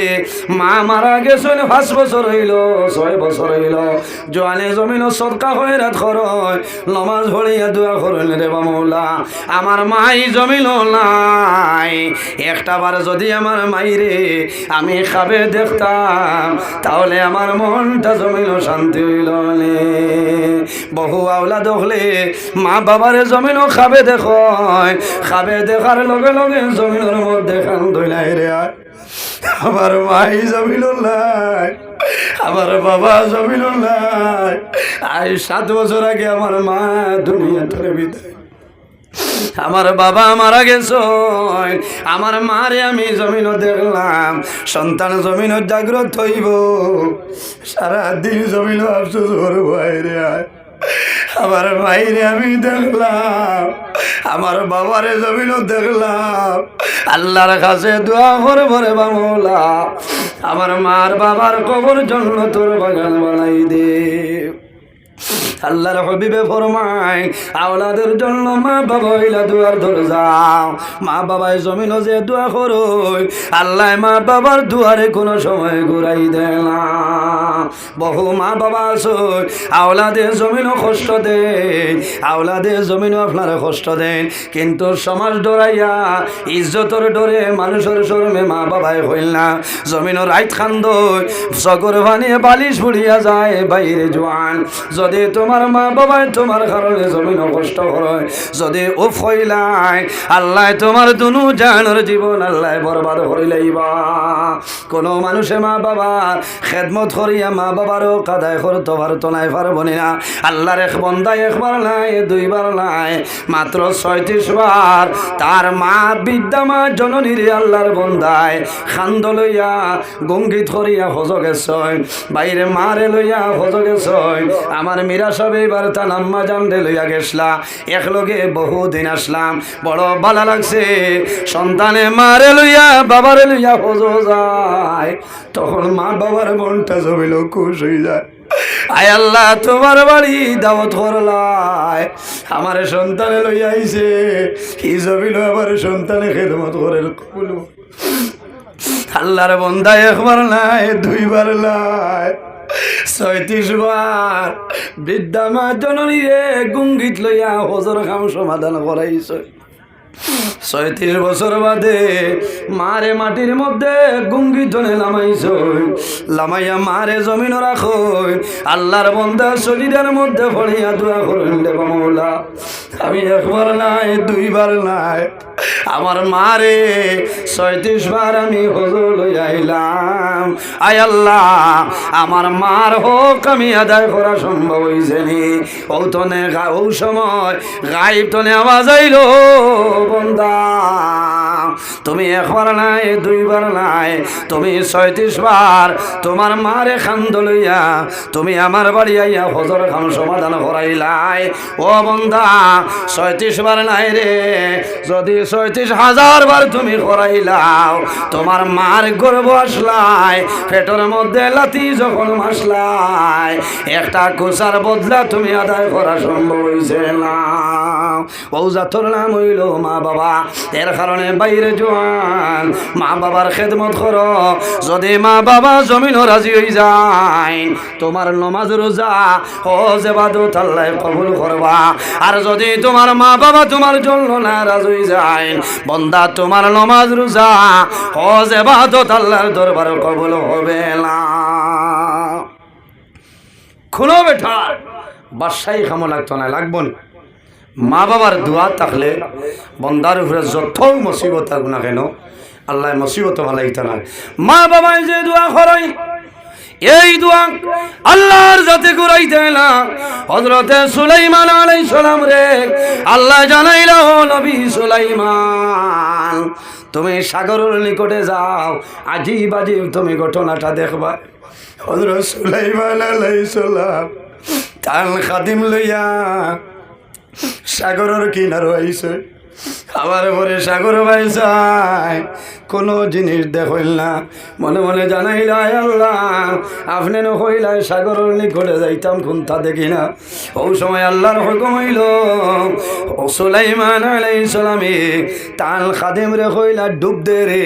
মা মারা গেছেন 5 বছর হইল, 6 বছর হইল, জোয়ানে জমিন সদকা খয়রাত করয়, নমাজ পড়িয়া দোয়া করেন রে বামৌলা আমার মাই জমিন নাই। একটা বার যদি আমার মাইরে আমি খাবে দেখতাম, তাহলে আমার মনটা জমিন শান্তি হইল। বহু আওলাদ হলে মা বাবারে জমিন খাবে দেখ, খাবে দেখার লগে লগে জমিনের মধ্যে খান ধইলাই রে, আমার মাই জমিন নাই, আমার বাবা জমিন নাই। আজ 7 বছর আগে আমার মা দুনিয়া ধরে বিদায়, আমার বাবা মারা গেছে, আমার মারে আমি জমিন দেখলাম। সন্তান জমিন জাগ্রত হইব, সারাদিন জমিন আফসোস করবো। রে আমার মাইরে আমি দেখলাম, আমার বাবারে জমিন দেখলাম। আল্লাহর কাছে দোয়া করে ভরে বামলা আমার মার বাবার কবর জন্য তোর বাগান বানাই দে। আল্লাহর হাবিবে ফরমায় আওলাদের জন্য মা বাবা হইলা দুয়ার ধরে যাও। মা বাবায় জমিনও যে দোয়া করো, আল্লাহ মা বাবার দুয়ারে কোনো সময় ঘুরাই দেয় না। বহু মা বাবা আছো আওলাদের জমিনও কষ্ট দেন, আওলাদের জমিনও আপনারা কষ্ট দেন, কিন্তু সমাজ ডরাইয়া ইজ্জতর ডরে মানুষের শরমে মা বাবায় হইল না। জমিনও রাইত খান্দ সগর বানিয়ে বালিশ বুড়িয়া যায় বাইরে জোয়ান। যদি তোমার মা বাবায় তোমার কারণে জমিন কষ্ট করে, যদি উফ হইলাই আল্লাহ তোমার দুনু জানের জীবন আল্লাহ বরবাদ করিলাইবা। কোনো মানুষে মা বাবার খেদমত করিয়া মা বাবারও কাদায় করতে পারতো নাই, পারবো না। আল্লাহর এক বন্দায় একবার নাই, 2 বার নাই, মাত্র 36 বার তার মা বিদ্যা মা জননীর আল্লাহর বন্দায় খান্দ লইয়া গঙ্গিত করিয়া হজ গেছয়, বাইরে মারে লইয়া হজ গেছয়। আমার মীরা সব এবার তার আম্মা জানতে লইয়া গেছলা, একলগে বহুদিন আসলাম, বড় ভালো লাগছে। সন্তানে মারে লইয়া বাবারে লইয়া হজ যায়, তখন মা বাবার মনটা জমিল খুশ হয়ে যায়। আয় আল্লাহ তোমার বাড়ি দাওয়াত করলাই, আমার সন্তানে লইয়া আইছে, কি জমিল আমার সন্তানে খেদমত করে কবুল। আল্লাহর বন্দা একবার নাই, 2 বার নাই, 36 বার বৃদ্ধা মা জননী রে গুঙ্গিত লইয়া হজর কাম সমাধান করাইছ। 36 বছর বাদে মারে মাটির মধ্যে গুঙ্গি ধনে লামাইছ, লামাইয়া মারে জমিন রাখো। আল্লাহর বন্দা শরীরের মধ্যে পড়িয়া দোয়া করেন রে বামৌলা আমি একবার নাই, 2 বার নাই, আমার মারে 36 বার আমি হজর লইয়া আইলাম। আয় আল্লাহ আমার মার হক আমি আদায় করা সম্ভব হয়েছে নি? ও সময় গাইব তনে আওয়াজ আইল, বন্দা তুমি একবার নাই, 2 বার নাই, তুমি 36 বার তোমার মারে খান্দ লইয়া তুমি আমার বাড়ি আইয়া হজর খান সমাধান করাইলাই। ও বন্দা 36 বার নাই রে, যদি 36,000 বার তুমি করাইলাও, তোমার মার গর্ব আসলাই, পেটের মধ্যে লাথি যখন মাসলাই, একটা কুসার বদলা তুমি আদায় করা সম্ভব হয়েছে না। ও জাতর নাম হইল মা বাবা, এর কারণে বাইরে জোয়ান মা বাবার খেদমত করো। যদি মা বাবা জমিন রাজি হয়ে যায়, তোমার নমাজ রোজা হজ ইবাদত আল্লাহ কবুল করবা। আর যদি তোমার মা বাবা তোমার জন্য নারাজ হয়ে যায়, বন্দা তোমার নমাজ রোজা হজ ইবাদত আল্লাহর দরবারে কবুল হবে না। খুলো বেটা, বাদশাহী খামো লাগতো না, লাগবো না। মা বাবার দোয়া থাকলে বন্দার উপরে যত মুসিবত থাকুক না কেন আল্লাহ মুসিবত ভালাইতে না। মা বাবাই যে দোয়া করাই, এই দোয়া আল্লাহর যাতে করাইতে না। হযরতে সুলাইমান আলাইহিস সালাম রে আল্লাহ জানাইলা, নবী সুলাইমান তুমি সাগরের নিকটে যাও, আজিব আজিব তুমি ঘটনাটা দেখবা। হযরত সুলাইমান আলাইহিস সালাম তার খাদিম লইয়া সাগরের কিনারে আইছে। খাবার পরে সাগর ভাই যায়, কোনো জিনিস দেখইল না। মনে মনে জানাইল, আয় আল্লাহ, আপনি নইলাই সাগরের নিকটে যাইতাম, কোনটা দেখি না। ওই সময় আল্লাহর হুকুম হইল, সুলাইমান আলাইহিস সালামে তার খাদিম রে কইলা, ডুব দে রে।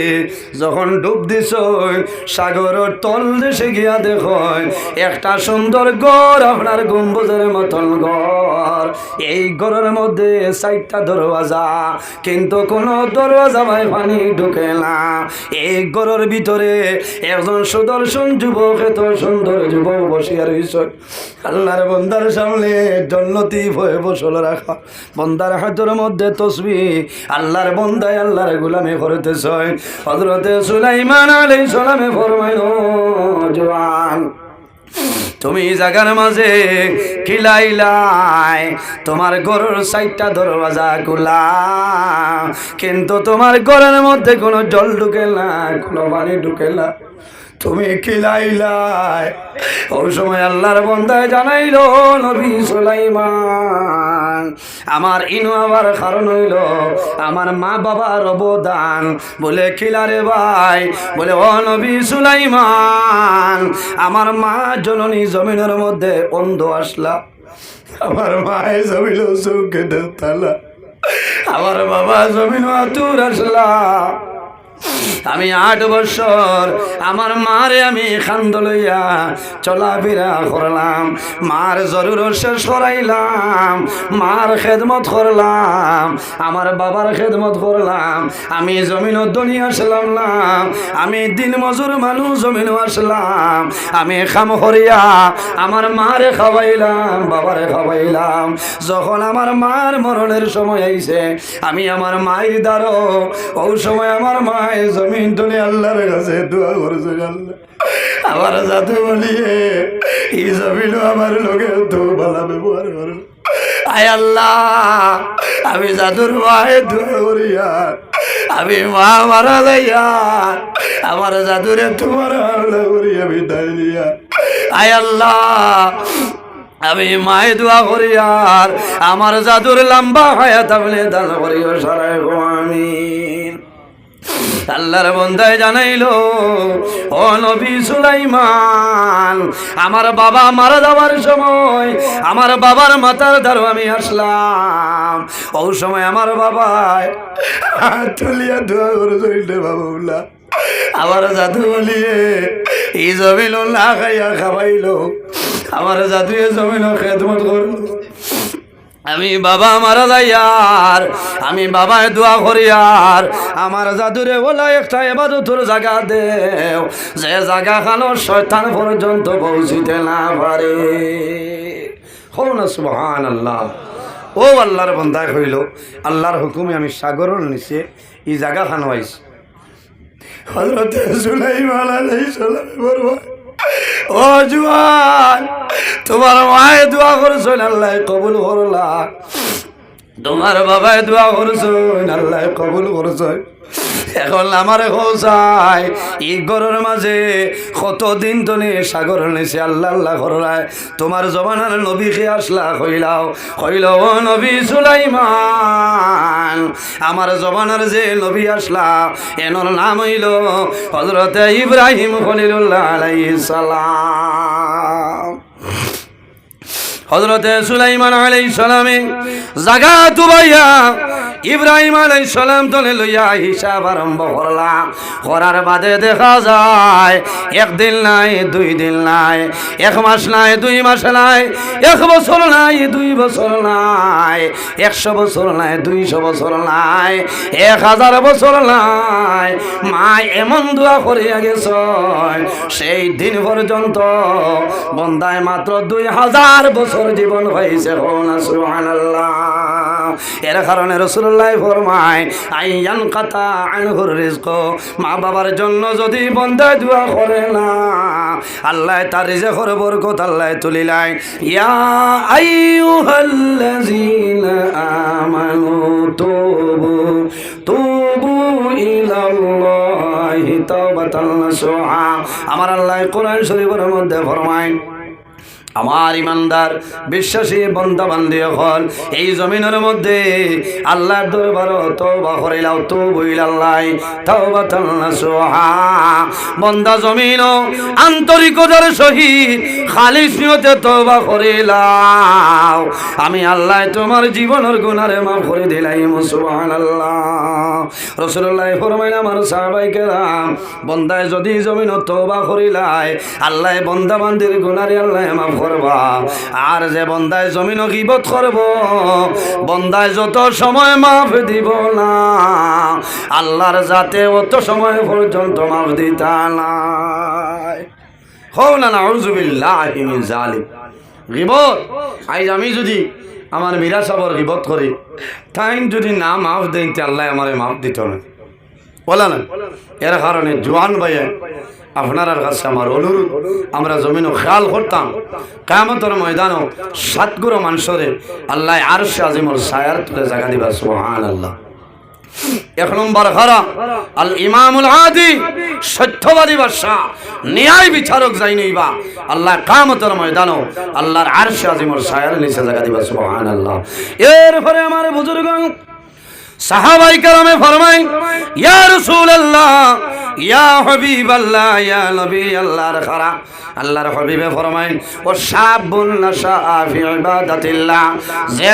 যখন ডুব দিছ, সাগরের তল দেশে গিয়া দেখো একটা সুন্দর ঘর, আপনার গম্বুজের মতন ঘর। এই ঘরের মধ্যে 4টা দরওয়াজা, কিন্তু কোনো দরওয়াজা ভাই পানি ঢুকে না। এই ঘরের ভিতরে একজন সুদর্শন যুবক, এত সুন্দর যুবক বসিয়া রইছে। আল্লাহর বন্দার সামনে জন্নতি ভয়ে বসল রাখা, বন্দার হাতের মধ্যে তসবিহ, আল্লাহর বন্দায় আল্লাহর গোলামি করতেছে। হযরতে সুলাইমান আলাইহিস সালামে ফরমাইল, জওয়ান, তুমি জায়গার মাঝে খিলাইলাই, তোমার ঘরের 4টা দরওয়াজা খোলা, কিন্তু তোমার ঘরের মধ্যে কোনো জল ঢুকে না, কোনো পানি ঢুকে না, তুমি খিলাইলাই। ওই সময় আল্লাহর বন্দায় জানাইল, নবী সুলাইমান, আমার ইনো আবার কারণ হইল আমার মা বাবার অবদান। বলে খিলারে ভাই, বলে ও নবী সুলাইমান, আমার মা জননী জমিনের মধ্যে অন্ধ আসলা, আমার মায়ে জমিল চৌকে তালা, আমার বাবা জমিন আতুর আসলা। আমি 8 বছর আমার মারে আমি খান্দ লইয়া চলাফেরা করলাম, মার জরুর শেষ করাইলাম, মার খেদমত করলাম, আমার বাবার খেদমত করলাম। আমি জমিনও দুনিয়া আসলাম না, আমি দিন মজুর মানুষ জমিনও আসলাম। আমি খাম করিয়া আমার মারে খাওয়াইলাম, বাবারে খাওয়াইলাম। যখন আমার মার মরণের সময় আইছে, আমি আমার মায়ের দ্বারো, ওই সময় আমার মা জমিন তুলে আল্লাহর কাছে দোয়া করছে, আল্লাহ আমার জাদু বলিয়ে এই জমিন আমার লোকে তো ভালো ব্যবহার করো। আয় আল্লাহ, আমি জাদুর মায়ে দোয়া করি, আমি মা মারা যাই, আমার জাদুরে তোমার হাওলা করি আমি দায় দিয়া। আয় আল্লাহ, আমি মায়ে দোয়া করি, আর আমার জাদুর লম্বা হায়াত আপনি দান করিও সারাই আমিন। আল্লাহর বন্দায় জানাইল, ও নবী সুলাইমান, আমার বাবা মারা যাওয়ার সময় আমার বাবার মাথার দ্বারা আমি আসলাম। ওই সময় আমার বাবা তুলিয়া দোয়া করে বাবুল্লাহ, আমার জাদু বলিয়ে এই জমিন না খাইয়া খাওয়াইল, আমার জাদু জমিন খেদমত করল। আমি বাবা মারা যাই, আর আমি বাবায় দোয়া করি, আর আমার জাদুরে বলা একটা ইবাদতের জায়গা দেও, যে জায়গা খানো শয়তান পর্যন্ত পৌঁছিতে না পারে। হো না সুবহানাল্লাহ। ও আল্লাহর বান্দা হইল, আল্লাহর হুকুমে আমি সাগরের নিচে এই জায়গা খানো আইছি। হযরত সুলাইমান আলাইহিস সালাম বলবো, ও জওয়ান, তোমার মায়ে দোয়া করছেন, আল্লাহ কবুল করলা, তোমার বাবায় দোয়া করছেন, আল্লাহ কবুল করছেন। এখন আমার হোসাই এই ঘরের মাঝে কতদিন ধরে সাগর নিছে আল্লাহ আল্লাহ করলায়, তোমার জমানার নবীকে আসলা কইলাও, কইল ও নবী সুলাইমান, আমার জমানার যে নবী আসলা এনর নাম হইল হযরতে ইব্রাহিম খলিলুল্লাহ আলাইহিস সালাম। হযরতে সুলাইমান আলাইহিস সালামে জাগা তুবাইয়া ইব্রাহিম আলাইহিস সালাম তলে লইয়া হিসাব আরম্ভ করলাম। করার বাদে দেখা যায় 1 দিন নাই, 2 দিন নাই, 1 মাস নাই, 2 মাস নাই, 1 বছর নাই, 2 বছর নাই, 100 বছর নাই, 200 বছর নাই, 1000 বছর নাই। মা এমন দোয়া করিয়া গেছে, সেই দিন পর্যন্ত বন্দায় মাত্র 2000 বছর জীবন হয়েছে। সুবহানাল্লাহ। এর কারণে রাসূলুল্লাহ ফরমায়, আইয়ান কাতা আনহুর রিজক, মা বাবার জন্য যদি বন্দা দোয়া করে না, আল্লাহ তার রিজকের বরকত আল্লাহ তুলিলাই। ইয়া আইয়ুহাল্লাযীনা আমানু তুবু ইলাল্লাহি তাওবাতান নাসুহা। আমার আল্লাহ কোরআন শরীফের মধ্যে ফরমায়, আমার ইমানদার বিশ্বাসী বান্দা বান্দি হল এই জমিনের মধ্যে আল্লাহর দরবারে তওবা করিলাও, তুবু ইলাল্লাহি তাওবাতান নাসুহা। বান্দা জমিন আন্তরিকতার সহিত খালিস নিয়তে তওবা করিলাও, আমি আল্লাহ তোমার জীবনের গুনাহ মাফ করে দিলাম। সুবহানাল্লাহ। রাসূলুল্লাহ ফরমাইলেন, আমার সাহাবায়ে কেরাম, বান্দায় যদি জমিন তওবা করিলায় আল্লাহ বান্দা বান্দির গুনাহ আল্লাহ মাফ করবা। আর যে বন্দায় জমিন গীবত করব, বন্দায় যত সময় মাফ দিব না, আল্লাহর জাতে অত সময় পর্যন্ত মাফ দিতা নাই। হও না নাউযু বিল্লাহি মিন জালিম। গীবত আজ আমি যদি আমার মীরা সাবর গীবত করি, তাই যদি না মাফ দেন তে আল্লাহ আমারে মাফ দিত না, বলা না। এর কারণে জওয়ান ভাইয়া আপনার কাছে আমার অনুরোধ, আমরা জমিনও খেয়াল করতাম কিয়ামতের ময়দানও সাতগুলো মানুষরে আল্লাহ আরশে আজিমর ছায়ার তুলে জায়গা দিবা। সুবহানাল্লাহ। এক নম্বর খারা আল ইমামুল আদি, সত্যবাদী বাদশাহ, ন্যায় বিচারক যাই নইবা আল্লাহ কিয়ামতের ময়দানও আল্লাহর আরশে আজিমর ছায়ার নিচে জায়গা দিবা। সুবহানাল্লাহ। এরপরে আমার বুজুর্গ সাহাবায়ে কেরামে ফরমায়, ইয়া রাসূলুল্লাহ, ইয়া হাবিবাল্লাহ, ইয়া নবী আল্লাহর খারা। আল্লাহর হাবিবে ফরমায়, ও শাবুন নাশা ফি ইবাদাতিল্লাহ, যে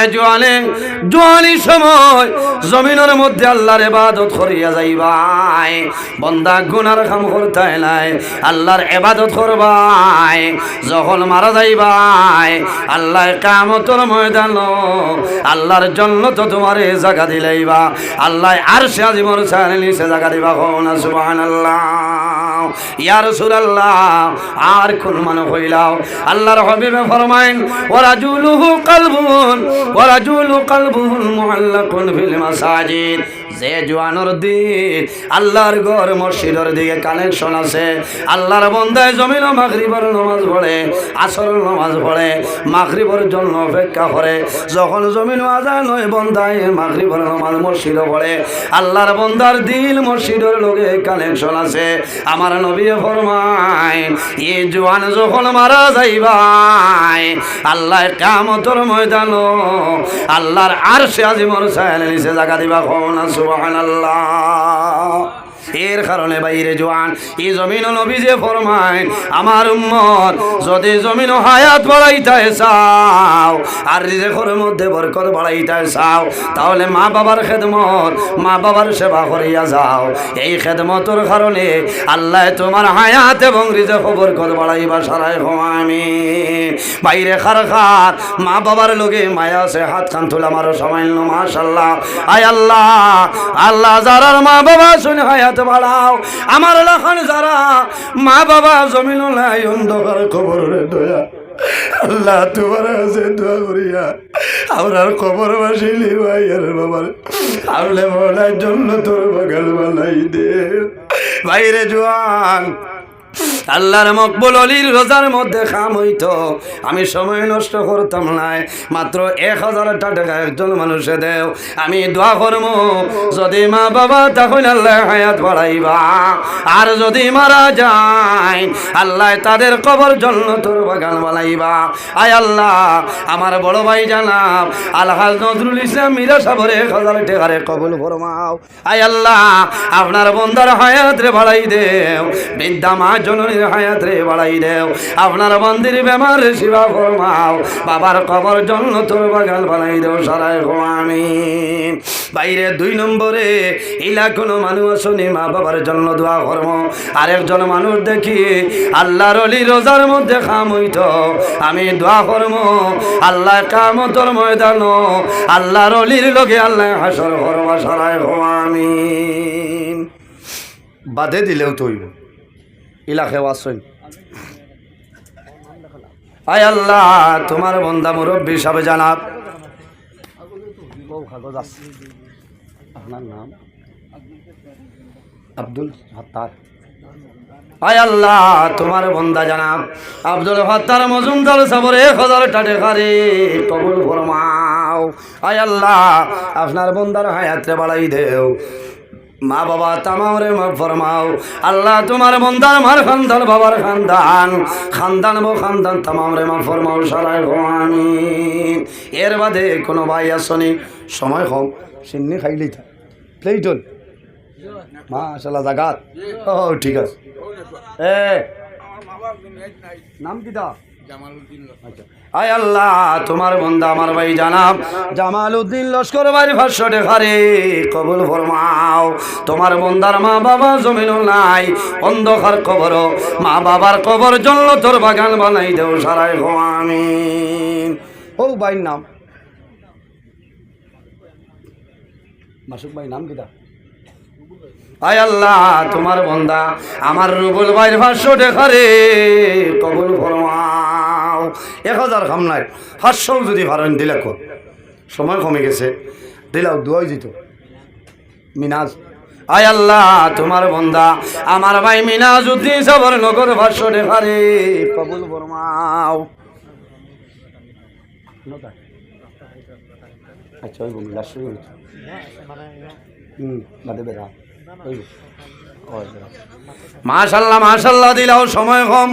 জওয়ানি সময় জমিনের মধ্যে আল্লাহর ইবাদত করিয়া যাইবাই, বান্দা গুনার কাম করতে নাই, আল্লাহর ইবাদত করবাই, যখন মারা যাইবাই আল্লাহ কিয়ামতের ময়দান আল্লাহর জান্নাত তোমারে জায়গা দিলাইবা, আল্লাহ আরশে আজিমর ছায়ার নিচে জায়গা দিবা। কোন সুবহানাল্লাহ। ইয়া রাসূলুল্লাহ, আর কোন মানুষ হইলাও আল্লাহর হাবিবে ফরমায়েন, ওয়া রাজুলুহু কলবুন, ওয়া রাজুলু কলবুহুল মুআল্লাকুন ফিল মাসাজিদ, যে জওয়ানোর দিন আল্লাহর ঘর মসজিদের দিকে কানেকশন আছে, আল্লাহর বান্দায় জমিন মাগরিবের নামাজ পড়ে, আসরের নামাজ পড়ে, মাগরিবের জন্য অপেক্ষা করে, যখন জমিন আযান হয় বান্দায় মাগরিবের নামাজ মসজিদে পড়ে, আল্লাহর বান্দার দিল মসজিদের লগে কানেকশন আছে। আমার নবী ফরমায়, এই জওয়ান যখন মারা যাইবাই আল্লাহ কিয়ামতের ময়দানও আল্লাহর আরশে আজিমর ছায়ার নিচে জায়গা দিবা। কোন সুবহানাল্লাহ। এর কারণে বাইরে জওয়ান এই জমিন নবী যে ফরমায়, আমার উম্মত যদি জমিন হায়াত বাড়াইতে চাও আর রিজিকের মধ্যে বরকত বাড়াইতে চাও, তাহলে মা বাবার খেদমত, মা বাবার সেবা করিয়া যাও। এই খেদমতের কারণে আল্লাহ তোমার হায়াত এবং রিজিক বরকত বাড়াইবা। সারাই আমিন। বাইরে খার মা বাবার লগে মায়া আছে, হাত কান তুলে আমারও সময় নো। মাশাআল্লাহ। আয় আল্লাহ, আল্লাহ যারার মা বাবা শুনে হায়াত বাড়াও, আমার এলাকার যারা মা বাবা জমিন নাই অন্ধকার খবর দয়া আল্লাহ তোমার কাছে দোয়া করিয়া আমরার কবর বাসিলি ভাইয়ের বাবার আউলে মৌলার জন্য তোর বাগাল বানাই দে। বাইরে জওয়ান আল্লাহর মকবুল অলির রোজার মধ্যে খাম হইতো, আমি সময় নষ্ট করতাম নাই, মাত্র 1000 টাকা একজন মানুষে দেও, আমি দোয়া করবো যদি মা বাবা তখন আল্লাহ হায়াত বাড়াইবা, আর যদি মারা যায় আল্লাহ তাদের কবর জন্য তোর বাগান বানাইবা। আয় আল্লাহ, আমার বড় ভাই জানাব আলহাজ নজরুল ইসলাম মীরা সাহেবের 1000 টাকারে কবুল ফরমাও। আয় আল্লাহ, আপনার বন্দার হায়াত রে বাড়াই দেও, বৃদ্ধা মা জননীর হায়াত রে বাড়াই দেও, আপনার মন্দির বেমার সেবা ফরমাও, বাবার কবর জন্য তোর বাগান বানাই দেও। সারাই আমিন। বাইরে 2 নম্বরে ইলা কোনো মানুষ আসনি মা বাবার জন্য দোয়া করব, আরেকজন মানুষ দেখি আল্লাহর ওলি রোজার মধ্যে খাম হইত, আমি দোয়া করব আল্লাহ কিয়ামতের ময়দান আল্লাহর ওলির লগে আল্লাহ হাসর করবা। সারাই আমিন। বাদে দিলেও তৈব ইলাকে আসেন। আয় আল্লাহ, তোমার বন্দা মুরব্বী সাহেব জানাব আপনার নাম আব্দুল হত্তার। আয় আল্লাহ, তোমার বন্দা জানাব আব্দুল হত্তার মজুমদার সাহেবের 1000 টাকা রে কবুল ফরমাও। আয় আল্লাহ, আপনার বন্দার হায়াতে বাড়াই দেও, মা বাবা তামাম রে মাফ ফরমাও আল্লাহ তোমার বন্দার মার খানদান বাবার খানদান খানদান বো খানদান তামাম রে মাফ ফরমাও সারাই আমিন। এর বাদে কোনো ভাই আসনি সময় কম সিন্নি খাইলেই থাক প্লেটন মাশাআল্লাহ জাগাত ও ঠিক আছে নাম কি দা আয় আল্লাহ তোমার বন্দা আমার ভাই জানাব জামালউদ্দিন লস্কর বাড়ি 500 টাকা রে কবুল ফরমাও। তোমার বন্দার মা বাবা জমিনও নাই অন্ধকার কবর মা বাবার কবর জান্নাতের বাগান বানাই দেও সারাই আমিন। ও ভাই নাম মাসুক ভাই নাম কি দা আয় আল্লাহ তোমার বন্দা আমার রুবুল ভাইয়ের 500 টাকা রে কবুল ফরমাও। 1000 খাম নাই 500 যদি ভাড়া দিলে কো সময় কমে গেছে দিলাও দুয়াই যেত মিনাজ আয় আল্লাহ তোমার বন্দা আমার ভাই মিনাজ উদ্দিন সাবর নগর 500 টাকা রে কবুল ফরমাও। আচ্ছা ওই বন্ধু লাস্ট বাদে বেরা মাশাআল্লাহ মাশাআল্লাহ দিলাও সময় কম